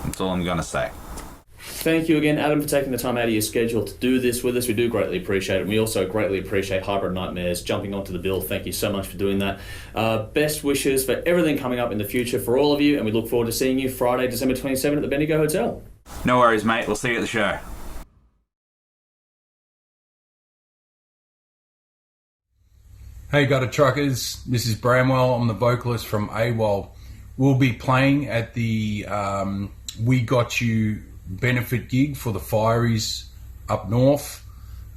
That's all I'm going to say. Thank you again, Adam, for taking the time out of your schedule to do this with us. We do greatly appreciate it. And we also greatly appreciate Hybrid Nightmares jumping onto the bill. Thank you so much for doing that. Best wishes for everything coming up in the future for all of you, and we look forward to seeing you Friday, December 27 at the Bendigo Hotel. No worries, mate. We'll see you at the show. Hey gutter truckers, this is Bramwell. I'm the vocalist from AWOL. We'll be playing at the We Got You benefit gig for the Fireys up north.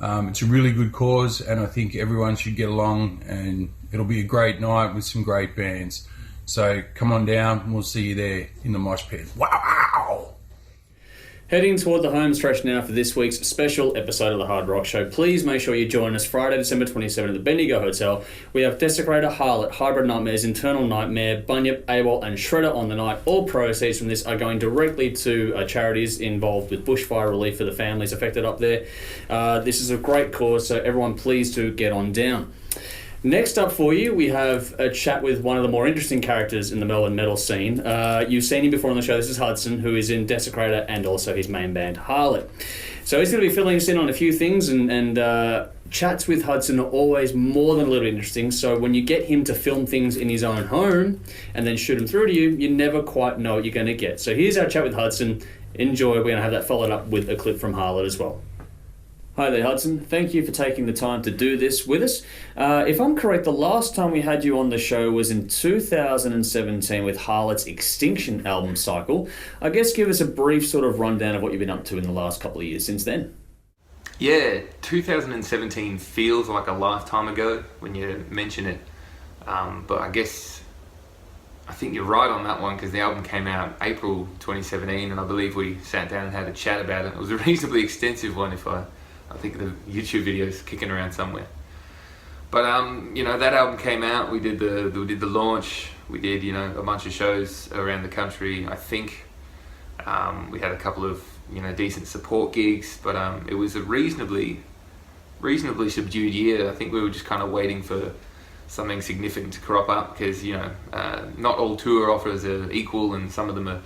It's a really good cause and I think everyone should get along and it'll be a great night with some great bands. So come on down and we'll see you there in the mosh pit. Wow! Heading toward the home stretch now for this week's special episode of the Hard Rock Show. Please make sure you join us Friday, December 27 at the Bendigo Hotel. We have Desecrator, Harlot, Hybrid Nightmares, Internal Nightmare, Bunyip, AWOL and Shredder on the night. All proceeds from this are going directly to charities involved with bushfire relief for the families affected up there. This is a great cause, so everyone please do get on down. Next up for you, we have a chat with one of the more interesting characters in the Melbourne metal scene. You've seen him before on the show. This is Hudson, who is in Desecrator and also his main band, Harlot. So he's going to be filling us in on a few things, and chats with Hudson are always more than a little interesting. So when you get him to film things in his own home and then shoot them through to you, you never quite know what you're going to get. So here's our chat with Hudson. Enjoy. We're going to have that followed up with a clip from Harlot as well. Hi there, Hudson. Thank you for taking the time to do this with us. If I'm correct, the last time we had you on the show was in 2017 with Harlot's Extinction album cycle. I guess give us a brief sort of rundown of what you've been up to in the last couple of years since then. Yeah, 2017 feels like a lifetime ago when you mention it. But I think you're right on that one, because the album came out April 2017, and I believe we sat down and had a chat about it. It was a reasonably extensive one, I think the YouTube video's kicking around somewhere. But that album came out. We did the launch. We did a bunch of shows around the country. I think we had a couple of decent support gigs, but it was a reasonably subdued year. I think we were just kind of waiting for something significant to crop up, because not all tour offers are equal, and some of them are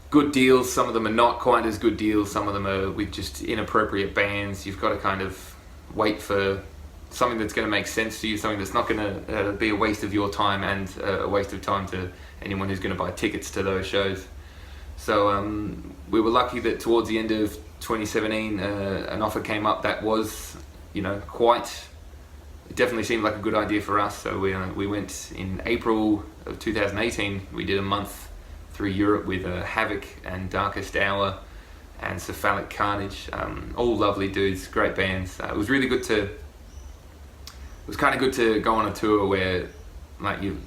good deals, some of them are not quite as good deals, some of them are with just inappropriate bands. You've got to kind of wait for something that's going to make sense to you, something that's not going to be a waste of your time and a waste of time to anyone who's going to buy tickets to those shows. So we were lucky that towards the end of 2017 an offer came up that was it definitely seemed like a good idea for us. So we went in April of 2018. We did a month through Europe with Havoc and Darkest Hour and Cephalic Carnage. All lovely dudes, great bands. It was really good to go on a tour where you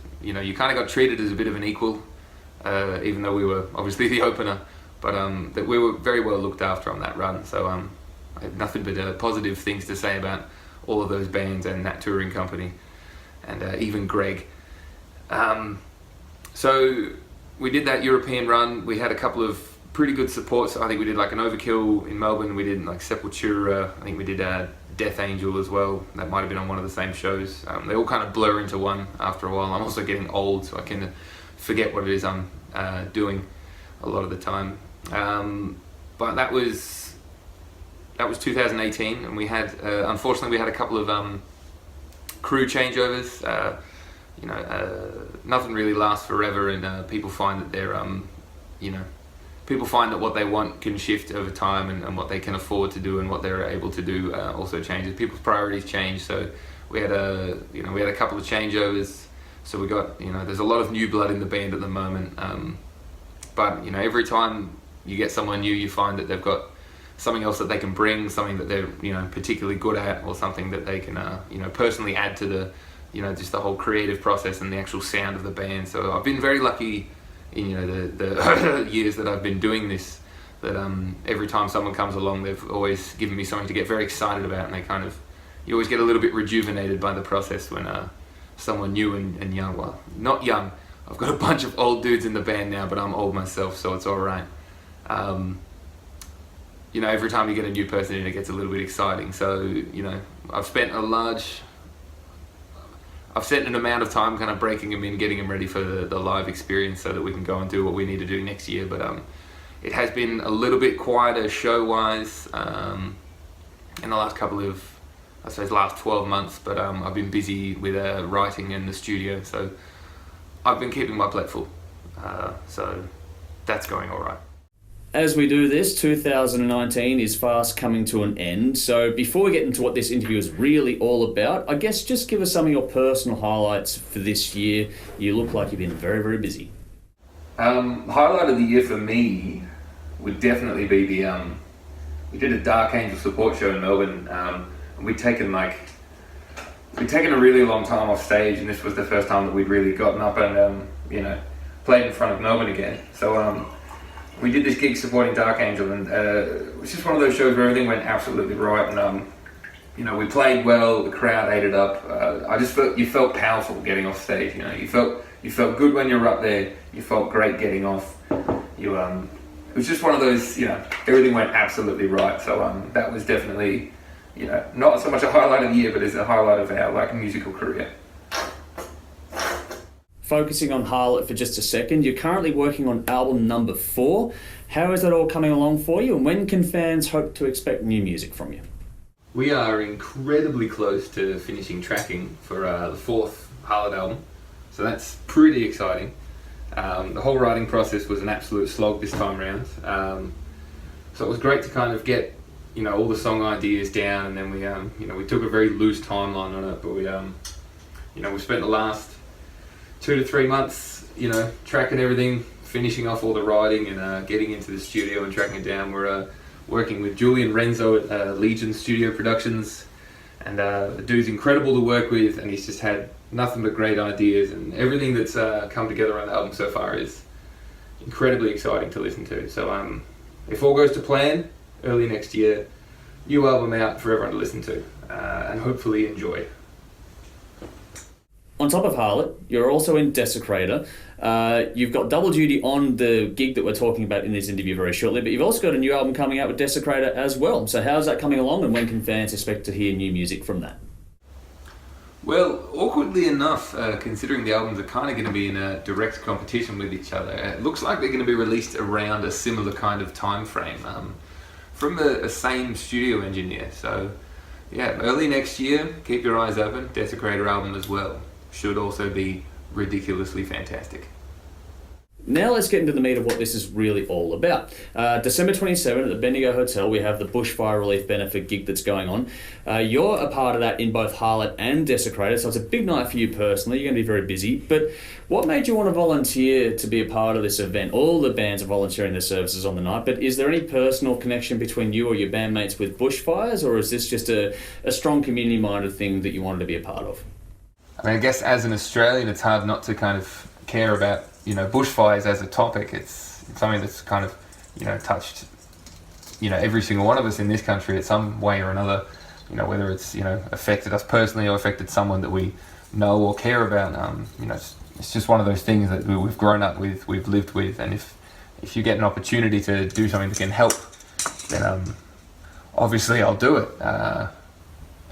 kind of got treated as a bit of an equal, even though we were obviously the opener, but that we were very well looked after on that run. So I have nothing but positive things to say about all of those bands and that touring company, and even Greg. So we did that European run. We had a couple of pretty good supports. I think we did like an Overkill in Melbourne. We did like Sepultura. I think we did Death Angel as well. That might have been on one of the same shows. They all kind of blur into one after a while. I'm also getting old, so I can forget what it is I'm doing a lot of the time. But that was 2018, and we had unfortunately we had a couple of crew changeovers. Nothing really lasts forever, and people find that they're people find that what they want can shift over time, and what they can afford to do and what they're able to do also changes. People's priorities change, so we had a couple of changeovers. So we got there's a lot of new blood in the band at the moment, but every time you get someone new, you find that they've got something else that they can bring, something that they're particularly good at, or something that they can personally add to the just the whole creative process and the actual sound of the band. So I've been very lucky in the years that I've been doing this, that every time someone comes along, they've always given me something to get very excited about, and you always get a little bit rejuvenated by the process when someone new and young, well, not young, I've got a bunch of old dudes in the band now, but I'm old myself, so it's alright. Every time you get a new person in, it gets a little bit exciting. So I've spent an amount of time kind of breaking them in, getting them ready for the live experience, so that we can go and do what we need to do next year. But it has been a little bit quieter show-wise in the last couple of, I suppose, last 12 months. But I've been busy with writing in the studio, so I've been keeping my plate full. So that's going all right. As we do this, 2019 is fast coming to an end. So before we get into what this interview is really all about, I guess just give us some of your personal highlights for this year. You look like you've been very, very busy. Highlight of the year for me would definitely be we did a Dark Angel support show in Melbourne. We'd taken a really long time off stage, and this was the first time that we'd really gotten up and played in front of Melbourne again. So we did this gig supporting Dark Angel, and it was just one of those shows where everything went absolutely right, and we played well, the crowd ate it up. I just felt you felt powerful getting off stage. You felt good when you were up there. You felt great getting off. It was just one of those, everything went absolutely right. So that was definitely not so much a highlight of the year, but is a highlight of our musical career. Focusing on Harlot for just a second, you're currently working on album number 4. How is that all coming along for you, and when can fans hope to expect new music from you? We are incredibly close to finishing tracking for the 4th Harlot album, so that's pretty exciting. The whole writing process was an absolute slog this time around, so it was great to kind of get all the song ideas down, and then we took a very loose timeline on it, but we spent the last 2 to 3 months tracking everything, finishing off all the writing, and getting into the studio and tracking it down. We're working with Julian Renzo at Legion Studio Productions, and the dude's incredible to work with, and he's just had nothing but great ideas, and everything that's come together on the album so far is incredibly exciting to listen to. So if all goes to plan, early next year, new album out for everyone to listen to and hopefully enjoy. On top of Harlot, you're also in Desecrator. You've got double duty on the gig that we're talking about in this interview very shortly, but you've also got a new album coming out with Desecrator as well. So how's that coming along, and when can fans expect to hear new music from that? Well, awkwardly enough, considering the albums are kind of going to be in a direct competition with each other, it looks like they're going to be released around a similar kind of time frame from the same studio engineer. So yeah, early next year, keep your eyes open. Desecrator album as well. Should also be ridiculously fantastic. Now let's get into the meat of what this is really all about. December 27 at the Bendigo Hotel, we have the Bushfire Relief Benefit gig that's going on. You're a part of that in both Harlot and Desecrator, so it's a big night for you personally. You're going to be very busy. But what made you want to volunteer to be a part of this event? All the bands are volunteering their services on the night, but is there any personal connection between you or your bandmates with bushfires, or is this just a strong community-minded thing that you wanted to be a part of? I mean, I guess as an Australian, it's hard not to kind of care about bushfires as a topic. It's something that's kind of touched every single one of us in this country in some way or another. Whether it's affected us personally or affected someone that we know or care about. It's just one of those things that we've grown up with, we've lived with, and if you get an opportunity to do something that can help, then obviously I'll do it.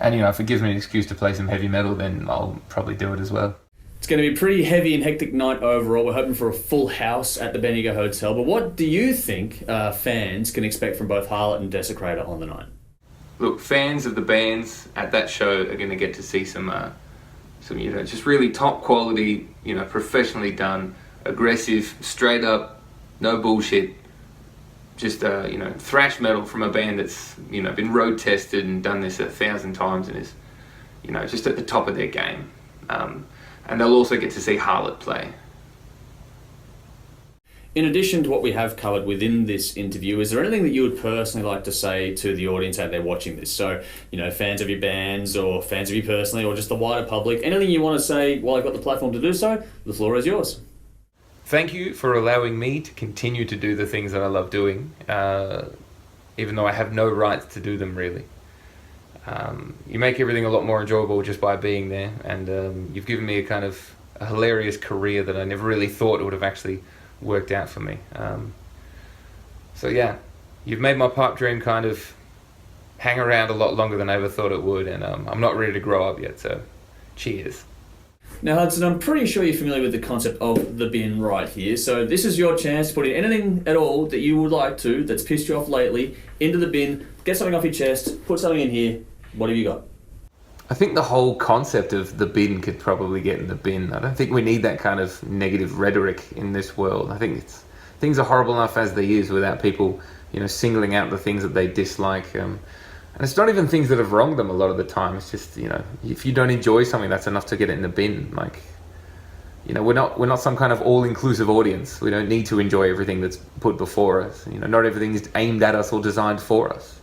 And if it gives me an excuse to play some heavy metal, then I'll probably do it as well. It's going to be a pretty heavy and hectic night overall. We're hoping for a full house at the Bendigo Hotel. But what do you think fans can expect from both Harlot and Desecrator on the night? Look, fans of the bands at that show are going to get to see some just really top quality, professionally done, aggressive, straight up, no bullshit, just thrash metal from a band that's been road tested and done this 1,000 times and is just at the top of their game. And they'll also get to see Harlot play. In addition to what we have covered within this interview, is there anything that you would personally like to say to the audience out there watching this? So, fans of your bands or fans of you personally or just the wider public, anything you want to say while I've got the platform to do so, the floor is yours. Thank you for allowing me to continue to do the things that I love doing, even though I have no right to do them really. You make everything a lot more enjoyable just by being there, and you've given me a hilarious career that I never really thought would have actually worked out for me. So yeah, you've made my pipe dream kind of hang around a lot longer than I ever thought it would, and I'm not ready to grow up yet, so cheers. Now Hudson, I'm pretty sure you're familiar with the concept of the bin right here, so this is your chance to put in anything at all that you would like to, that's pissed you off lately, into the bin, get something off your chest, put something in here. What have you got? I think the whole concept of the bin could probably get in the bin. I don't think we need that kind of negative rhetoric in this world. I think things are horrible enough as they is without people, singling out the things that they dislike. And it's not even things that have wronged them a lot of the time. It's just, if you don't enjoy something, that's enough to get it in the bin. We're not some kind of all-inclusive audience. We don't need to enjoy everything that's put before us. Not everything is aimed at us or designed for us.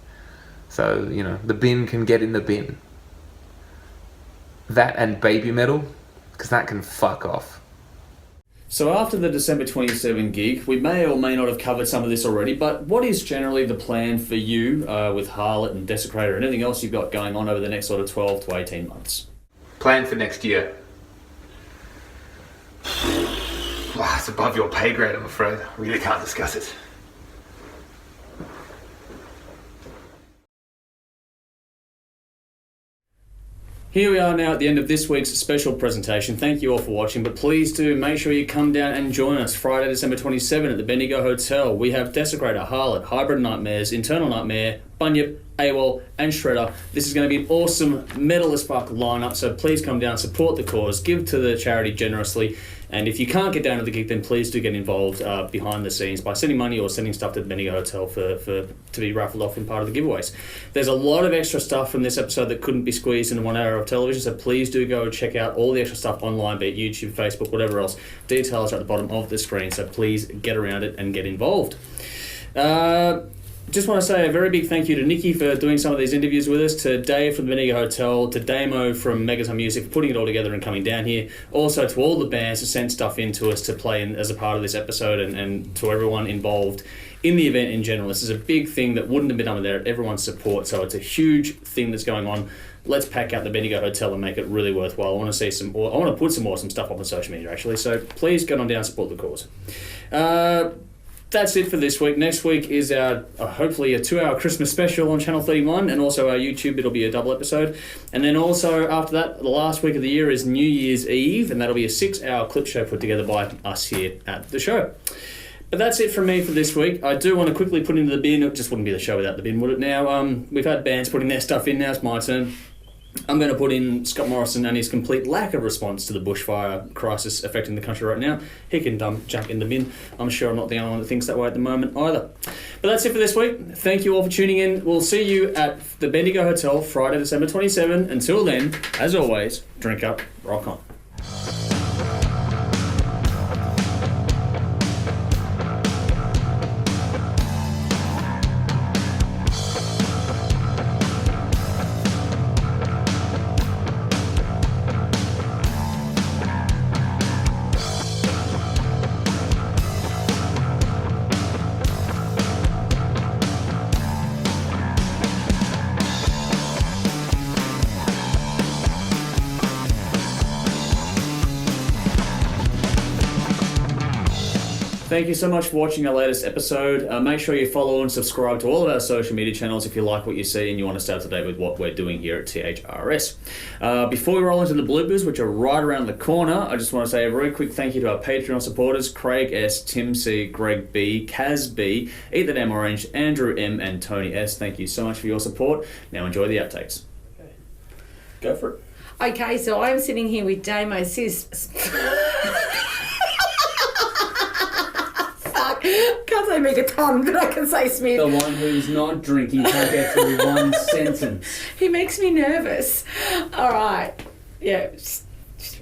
So, the bin can get in the bin. That and baby metal, because that can fuck off. So after the December 27 gig, we may or may not have covered some of this already, but what is generally the plan for you with Harlot and Desecrator and anything else you've got going on over the next sort of 12 to 18 months? Plan for next year? It's above your pay grade, I'm afraid. I really can't discuss it. Here we are now at the end of this week's special presentation. Thank you all for watching, but please do make sure you come down and join us Friday, December 27 at the Bendigo Hotel. We have Desecrator, Harlot, Hybrid Nightmares, Internal Nightmare, Bunyip, AWOL and Shredder. This is going to be an awesome metal as fuck lineup, so please come down, support the cause, give to the charity generously, and if you can't get down to the gig, then please do get involved behind the scenes by sending money or sending stuff to the Bendigo Hotel to be raffled off in part of the giveaways. There's a lot of extra stuff from this episode that couldn't be squeezed in 1 hour of television, so please do go check out all the extra stuff online, be it YouTube, Facebook, whatever else. Details are at the bottom of the screen, so please get around it and get involved. Just want to say a very big thank you to Nikki for doing some of these interviews with us, to Dave from the Bendigo Hotel, to Damo from Megaton Music for putting it all together and coming down here. Also to all the bands who sent stuff in to us to play in as a part of this episode, and to everyone involved in the event in general. This is a big thing that wouldn't have been done without everyone's support, so it's a huge thing that's going on. Let's pack out the Bendigo Hotel and make it really worthwhile. I want to see I want to put some awesome stuff up on social media actually, so please get on down and support the cause. That's it for this week. Next week is our hopefully a 2-hour Christmas special on Channel 31, and also our YouTube. It'll be a double episode. And then also after that, the last week of the year is New Year's Eve, and that'll be a 6-hour clip show put together by us here at the show. But that's it from me for this week. I do want to quickly put into the bin. It just wouldn't be the show without the bin, would it? Now, we've had bands putting their stuff in. Now it's my turn. I'm going to put in Scott Morrison and his complete lack of response to the bushfire crisis affecting the country right now. He can jump in the bin. I'm sure I'm not the only one that thinks that way at the moment either. But that's it for this week. Thank you all for tuning in. We'll see you at the Bendigo Hotel Friday, December 27. Until then, as always, drink up, rock on. Thank you so much for watching our latest episode. Make sure you follow and subscribe to all of our social media channels if you like what you see and you want to stay up to date with what we're doing here at THRS. Before we roll into the bloopers, which are right around the corner, I just want to say a very quick thank you to our Patreon supporters, Craig S, Tim C, Greg B, Kaz B, Eat That M Orange, Andrew M, and Tony S. Thank you so much for your support. Now enjoy the outtakes. Okay. Go for it. Okay, so I'm sitting here with Damo Sis. Can't say Megaton, but I can say Smith. The one who's not drinking can't get through one sentence. He makes me nervous. All right. Yeah, just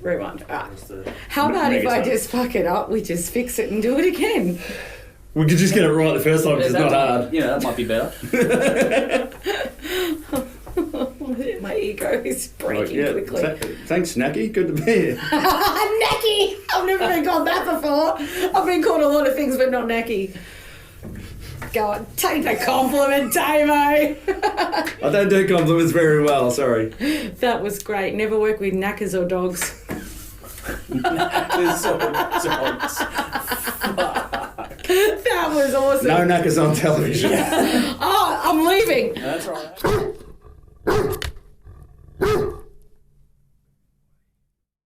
rewind. All right. How about if I just fuck it up, we just fix it and do it again? We could just get it right the first time because it's not hard. Yeah, that might be better. My ego is breaking quickly. Thanks, Snacky. Good to be here. Nacky! I've never been called that before. I've been called a lot of things, but not Nacky. Go on, take the compliment, Damo. I don't do compliments very well, sorry. That was great. Never work with knackers or dogs. Knackers or dogs. That was awesome. No knackers on television. Oh, I'm leaving. That's right.